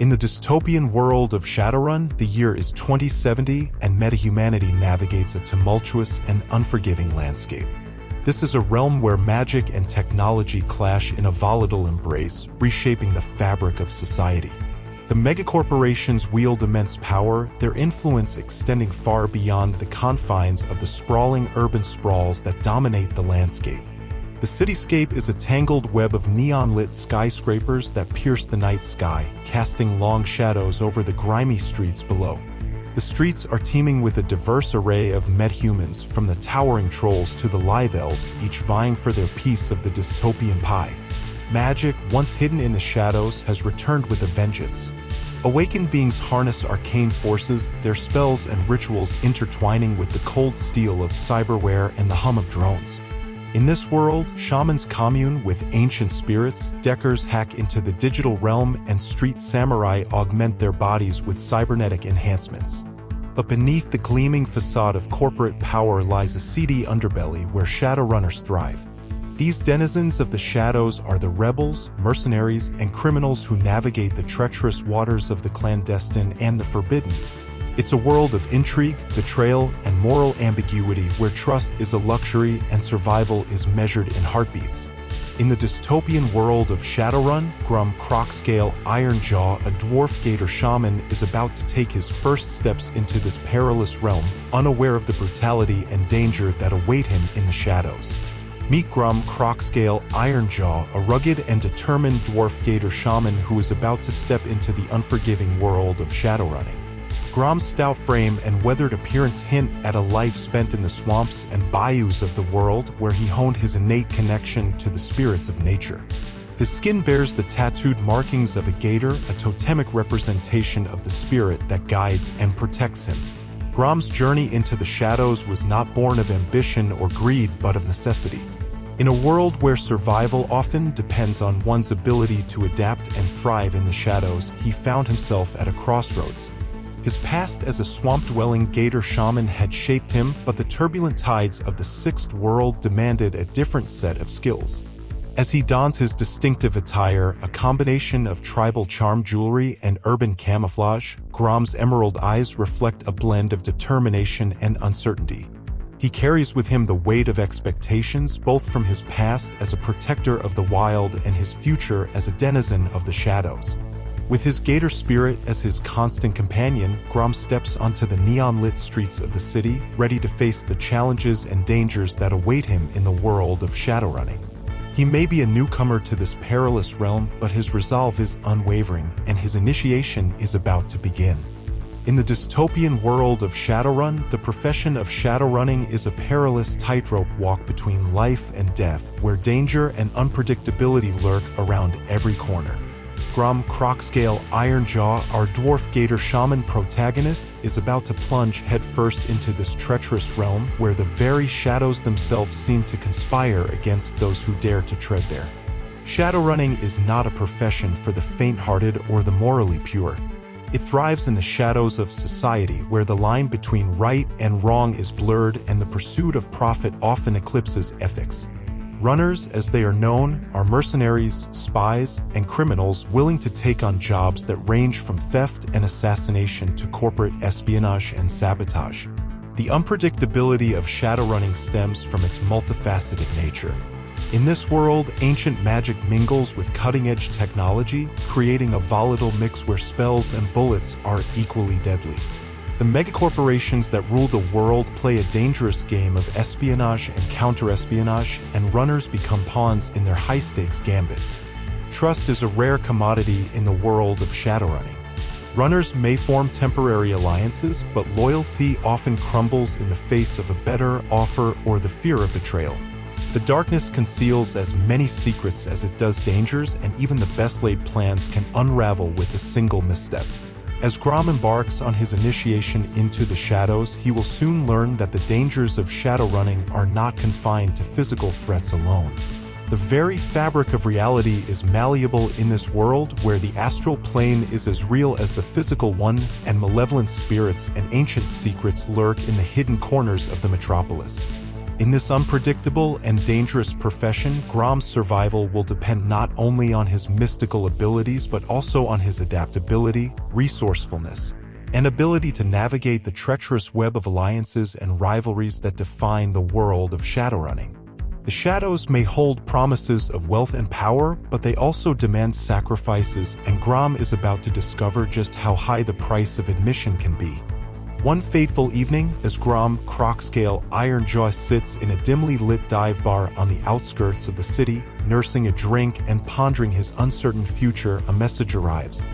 In the dystopian world of Shadowrun, the year is 2070 and meta-humanity navigates a tumultuous and unforgiving landscape. This is a realm where magic and technology clash in a volatile embrace, reshaping the fabric of society. The megacorporations wield immense power, their influence extending far beyond the confines of the sprawling urban sprawls that dominate the landscape. The cityscape is a tangled web of neon-lit skyscrapers that pierce the night sky, casting long shadows over the grimy streets below. The streets are teeming with a diverse array of meta-humans, from the towering trolls to the live elves, each vying for their piece of the dystopian pie. Magic, once hidden in the shadows, has returned with a vengeance. Awakened beings harness arcane forces, their spells and rituals intertwining with the cold steel of cyberware and the hum of drones. In this world, shamans commune with ancient spirits, deckers hack into the digital realm, and street samurai augment their bodies with cybernetic enhancements. But beneath the gleaming facade of corporate power lies a seedy underbelly where Shadowrunners thrive. These denizens of the shadows are the rebels, mercenaries, and criminals who navigate the treacherous waters of the clandestine and the forbidden. It's a world of intrigue, betrayal, and moral ambiguity where trust is a luxury and survival is measured in heartbeats. In the dystopian world of Shadowrun, Grom Crocscale, Ironjaw, a dwarf gator shaman, is about to take his first steps into this perilous realm, unaware of the brutality and danger that await him in the shadows. Meet Grom Crocscale, Ironjaw, a rugged and determined dwarf gator shaman who is about to step into the unforgiving world of Shadowrunning. Grom's stout frame and weathered appearance hint at a life spent in the swamps and bayous of the world where he honed his innate connection to the spirits of nature. His skin bears the tattooed markings of a gator, a totemic representation of the spirit that guides and protects him. Grom's journey into the shadows was not born of ambition or greed but of necessity. In a world where survival often depends on one's ability to adapt and thrive in the shadows, he found himself at a crossroads. His past as a swamp-dwelling gator shaman had shaped him, but the turbulent tides of the Sixth World demanded a different set of skills. As he dons his distinctive attire, a combination of tribal charm jewelry and urban camouflage, Grom's emerald eyes reflect a blend of determination and uncertainty. He carries with him the weight of expectations, both from his past as a protector of the wild and his future as a denizen of the shadows. With his gator spirit as his constant companion, Grom steps onto the neon-lit streets of the city, ready to face the challenges and dangers that await him in the world of Shadowrunning. He may be a newcomer to this perilous realm, but his resolve is unwavering, and his initiation is about to begin. In the dystopian world of Shadowrun, the profession of Shadowrunning is a perilous tightrope walk between life and death, where danger and unpredictability lurk around every corner. Grom Crocscale, Ironjaw, our dwarf gator shaman protagonist, is about to plunge headfirst into this treacherous realm where the very shadows themselves seem to conspire against those who dare to tread there. Shadowrunning is not a profession for the faint-hearted or the morally pure. It thrives in the shadows of society where the line between right and wrong is blurred and the pursuit of profit often eclipses ethics. Runners, as they are known, are mercenaries, spies, and criminals willing to take on jobs that range from theft and assassination to corporate espionage and sabotage. The unpredictability of Shadowrunning stems from its multifaceted nature. In this world, ancient magic mingles with cutting-edge technology, creating a volatile mix where spells and bullets are equally deadly. The megacorporations that rule the world play a dangerous game of espionage and counter-espionage, and runners become pawns in their high-stakes gambits. Trust is a rare commodity in the world of Shadowrunning. Runners may form temporary alliances, but loyalty often crumbles in the face of a better offer or the fear of betrayal. The darkness conceals as many secrets as it does dangers, and even the best-laid plans can unravel with a single misstep. As Grom embarks on his initiation into the shadows, he will soon learn that the dangers of Shadowrunning are not confined to physical threats alone. The very fabric of reality is malleable in this world where the astral plane is as real as the physical one, and malevolent spirits and ancient secrets lurk in the hidden corners of the metropolis. In this unpredictable and dangerous profession, Grom's survival will depend not only on his mystical abilities but also on his adaptability, resourcefulness, and ability to navigate the treacherous web of alliances and rivalries that define the world of shadowrunning. The shadows may hold promises of wealth and power, but they also demand sacrifices, and Grom is about to discover just how high the price of admission can be. One fateful evening, as Grom, Crocscale, Ironjaw sits in a dimly lit dive bar on the outskirts of the city, nursing a drink and pondering his uncertain future, a message arrives.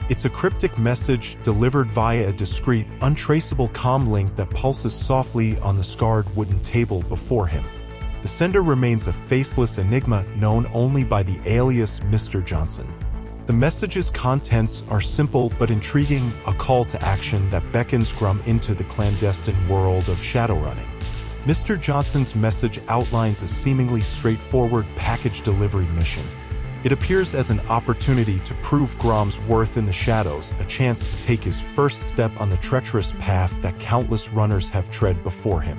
It's a cryptic message delivered via a discreet, untraceable comm link that pulses softly on the scarred wooden table before him. The sender remains a faceless enigma known only by the alias Mr. Johnson. The message's contents are simple but intriguing, a call to action that beckons Grom into the clandestine world of shadowrunning. Mr. Johnson's message outlines a seemingly straightforward package delivery mission. It appears as an opportunity to prove Grom's worth in the shadows, a chance to take his first step on the treacherous path that countless runners have tread before him.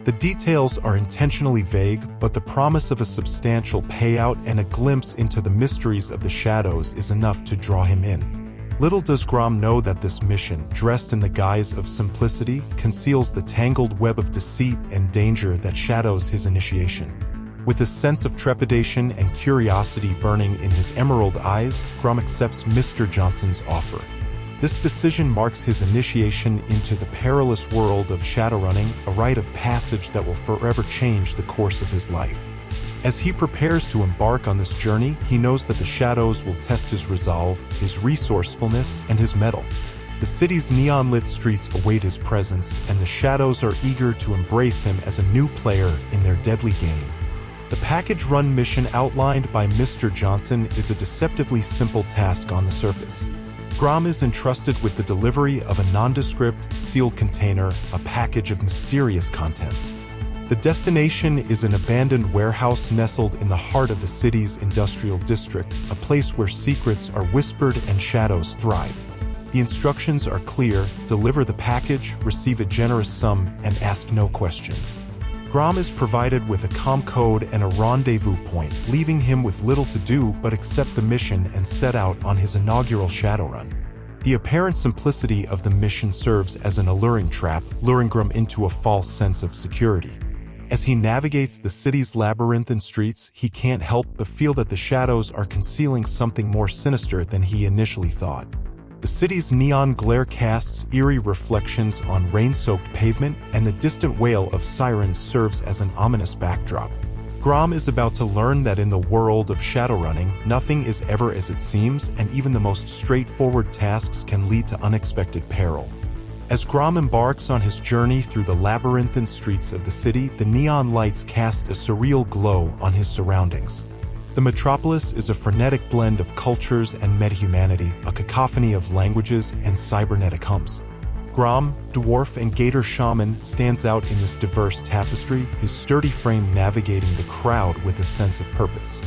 The details are intentionally vague, but the promise of a substantial payout and a glimpse into the mysteries of the shadows is enough to draw him in. Little does Grom know that this mission, dressed in the guise of simplicity, conceals the tangled web of deceit and danger that shadows his initiation. With a sense of trepidation and curiosity burning in his emerald eyes, Grom accepts Mr. Johnson's offer. This decision marks his initiation into the perilous world of shadowrunning, a rite of passage that will forever change the course of his life. As he prepares to embark on this journey, he knows that the shadows will test his resolve, his resourcefulness, and his mettle. The city's neon-lit streets await his presence, and the shadows are eager to embrace him as a new player in their deadly game. The package run mission outlined by Mr. Johnson is a deceptively simple task on the surface. Grom is entrusted with the delivery of a nondescript, sealed container, a package of mysterious contents. The destination is an abandoned warehouse nestled in the heart of the city's industrial district, a place where secrets are whispered and shadows thrive. The instructions are clear: deliver the package, receive a generous sum, and ask no questions. Grom is provided with a comm code and a rendezvous point, leaving him with little to do but accept the mission and set out on his inaugural Shadowrun. The apparent simplicity of the mission serves as an alluring trap, luring Grom into a false sense of security. As he navigates the city's labyrinthine streets, he can't help but feel that the shadows are concealing something more sinister than he initially thought. The city's neon glare casts eerie reflections on rain-soaked pavement, and the distant wail of sirens serves as an ominous backdrop. Grom is about to learn that in the world of shadowrunning, nothing is ever as it seems, and even the most straightforward tasks can lead to unexpected peril. As Grom embarks on his journey through the labyrinthine streets of the city, the neon lights cast a surreal glow on his surroundings. The metropolis is a frenetic blend of cultures and metahumanity, a cacophony of languages and cybernetic hums. Grom, dwarf and gator shaman, stands out in this diverse tapestry, his sturdy frame navigating the crowd with a sense of purpose.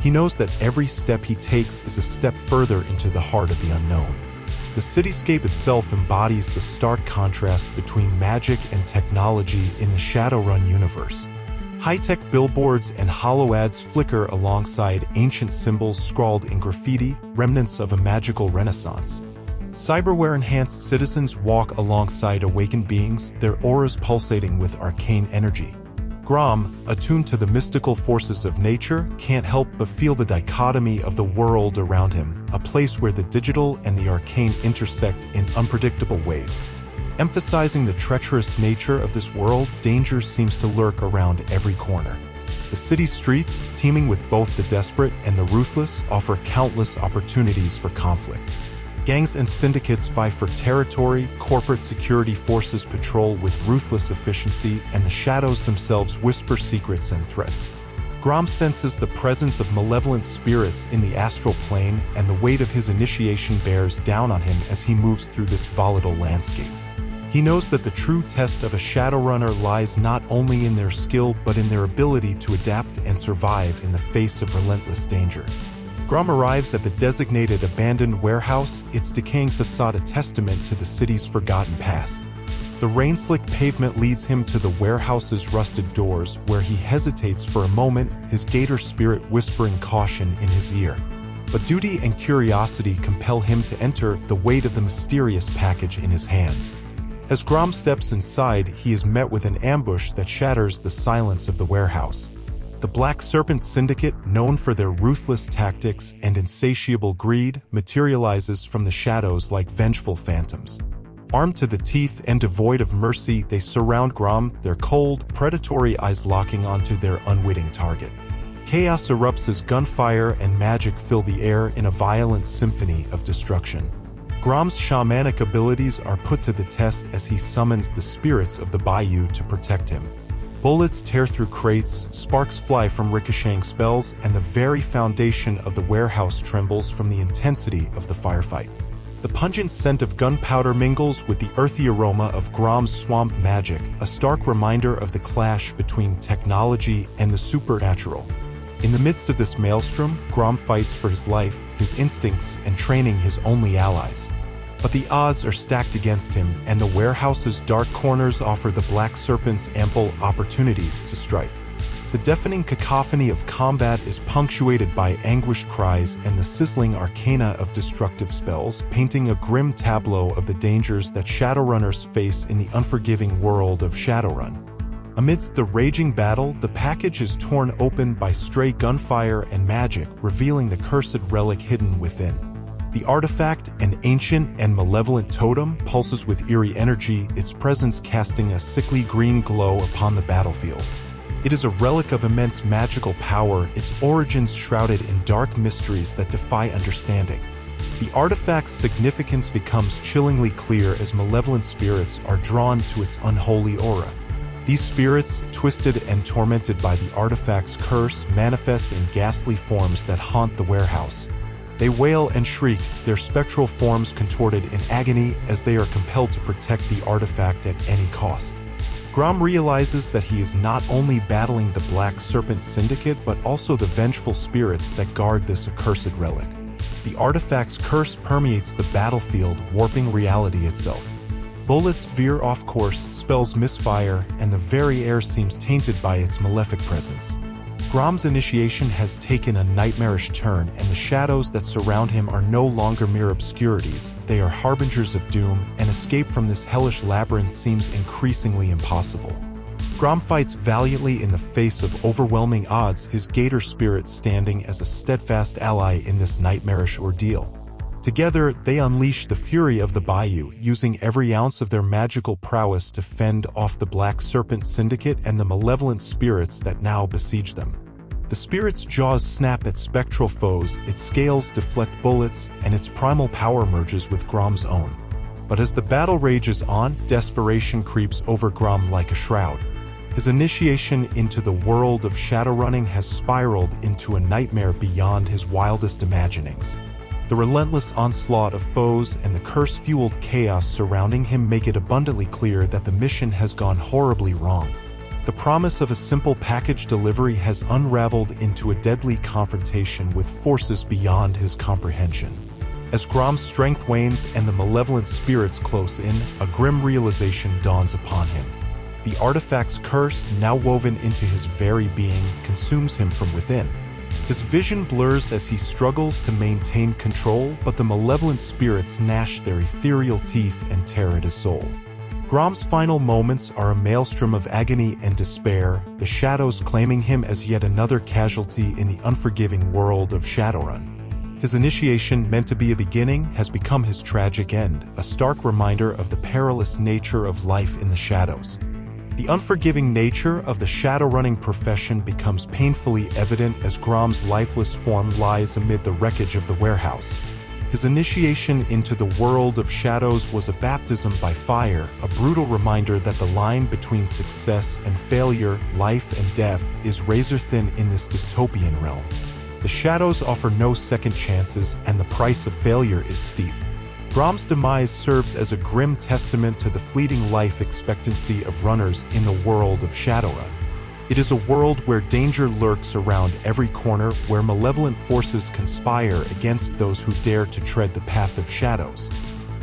He knows that every step he takes is a step further into the heart of the unknown. The cityscape itself embodies the stark contrast between magic and technology in the Shadowrun universe. High-tech billboards and hollow ads flicker alongside ancient symbols scrawled in graffiti, remnants of a magical renaissance. Cyberware-enhanced citizens walk alongside awakened beings, their auras pulsating with arcane energy. Grom, attuned to the mystical forces of nature, can't help but feel the dichotomy of the world around him, a place where the digital and the arcane intersect in unpredictable ways. Emphasizing the treacherous nature of this world, danger seems to lurk around every corner. The city streets, teeming with both the desperate and the ruthless, offer countless opportunities for conflict. Gangs and syndicates vie for territory, corporate security forces patrol with ruthless efficiency, and the shadows themselves whisper secrets and threats. Grom senses the presence of malevolent spirits in the astral plane, and the weight of his initiation bears down on him as he moves through this volatile landscape. He knows that the true test of a Shadowrunner lies not only in their skill but in their ability to adapt and survive in the face of relentless danger. Grom arrives at the designated abandoned warehouse, its decaying facade a testament to the city's forgotten past. The rain-slick pavement leads him to the warehouse's rusted doors, where he hesitates for a moment, his gator spirit whispering caution in his ear. But duty and curiosity compel him to enter, the weight of the mysterious package in his hands. As Grom steps inside, he is met with an ambush that shatters the silence of the warehouse. The Black Serpent syndicate, known for their ruthless tactics and insatiable greed, materializes from the shadows like vengeful phantoms. Armed to the teeth and devoid of mercy, they surround Grom, their cold, predatory eyes locking onto their unwitting target. Chaos erupts as gunfire and magic fill the air in a violent symphony of destruction. Grom's shamanic abilities are put to the test as he summons the spirits of the bayou to protect him. Bullets tear through crates, sparks fly from ricocheting spells, and the very foundation of the warehouse trembles from the intensity of the firefight. The pungent scent of gunpowder mingles with the earthy aroma of Grom's swamp magic, a stark reminder of the clash between technology and the supernatural. In the midst of this maelstrom, Grom fights for his life, his instincts, and training his only allies. But the odds are stacked against him, and the warehouse's dark corners offer the Black Serpent's ample opportunities to strike. The deafening cacophony of combat is punctuated by anguished cries and the sizzling arcana of destructive spells, painting a grim tableau of the dangers that Shadowrunners face in the unforgiving world of Shadowrun. Amidst the raging battle, the package is torn open by stray gunfire and magic, revealing the cursed relic hidden within. The artifact, an ancient and malevolent totem, pulses with eerie energy, its presence casting a sickly green glow upon the battlefield. It is a relic of immense magical power, its origins shrouded in dark mysteries that defy understanding. The artifact's significance becomes chillingly clear as malevolent spirits are drawn to its unholy aura. These spirits, twisted and tormented by the artifact's curse, manifest in ghastly forms that haunt the warehouse. They wail and shriek, their spectral forms contorted in agony as they are compelled to protect the artifact at any cost. Grom realizes that he is not only battling the Black Serpent syndicate but also the vengeful spirits that guard this accursed relic. The artifact's curse permeates the battlefield, warping reality itself. Bullets veer off course, spells misfire, and the very air seems tainted by its malefic presence. Grom's initiation has taken a nightmarish turn, and the shadows that surround him are no longer mere obscurities. They are harbingers of doom, and escape from this hellish labyrinth seems increasingly impossible. Grom fights valiantly in the face of overwhelming odds, his gator spirit standing as a steadfast ally in this nightmarish ordeal. Together, they unleash the fury of the bayou, using every ounce of their magical prowess to fend off the Black Serpent syndicate and the malevolent spirits that now besiege them. The spirit's jaws snap at spectral foes, its scales deflect bullets, and its primal power merges with Grom's own. But as the battle rages on, desperation creeps over Grom like a shroud. His initiation into the world of Shadowrunning has spiraled into a nightmare beyond his wildest imaginings. The relentless onslaught of foes and the curse-fueled chaos surrounding him make it abundantly clear that the mission has gone horribly wrong. The promise of a simple package delivery has unraveled into a deadly confrontation with forces beyond his comprehension. As Grom's strength wanes and the malevolent spirits close in, a grim realization dawns upon him. The artifact's curse, now woven into his very being, consumes him from within. His vision blurs as he struggles to maintain control, but the malevolent spirits gnash their ethereal teeth and tear at his soul. Grom's final moments are a maelstrom of agony and despair, the shadows claiming him as yet another casualty in the unforgiving world of Shadowrun. His initiation, meant to be a beginning, has become his tragic end, a stark reminder of the perilous nature of life in the shadows. The unforgiving nature of the Shadowrunning profession becomes painfully evident as Grom's lifeless form lies amid the wreckage of the warehouse. His initiation into the world of shadows was a baptism by fire, a brutal reminder that the line between success and failure, life and death, is razor-thin in this dystopian realm. The shadows offer no second chances, and the price of failure is steep. Grom's demise serves as a grim testament to the fleeting life expectancy of runners in the world of Shadowrun. It is a world where danger lurks around every corner, where malevolent forces conspire against those who dare to tread the path of shadows.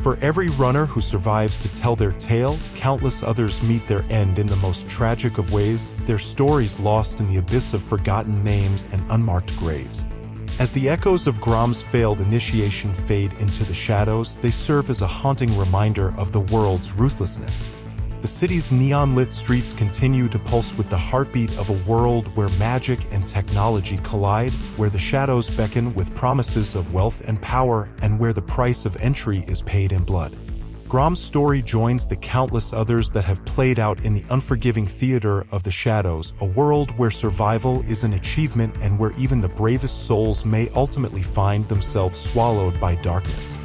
For every runner who survives to tell their tale, countless others meet their end in the most tragic of ways, their stories lost in the abyss of forgotten names and unmarked graves. As the echoes of Grom's failed initiation fade into the shadows, they serve as a haunting reminder of the world's ruthlessness. The city's neon-lit streets continue to pulse with the heartbeat of a world where magic and technology collide, where the shadows beckon with promises of wealth and power, and where the price of entry is paid in blood. Grom's story joins the countless others that have played out in the unforgiving theater of the shadows, a world where survival is an achievement and where even the bravest souls may ultimately find themselves swallowed by darkness.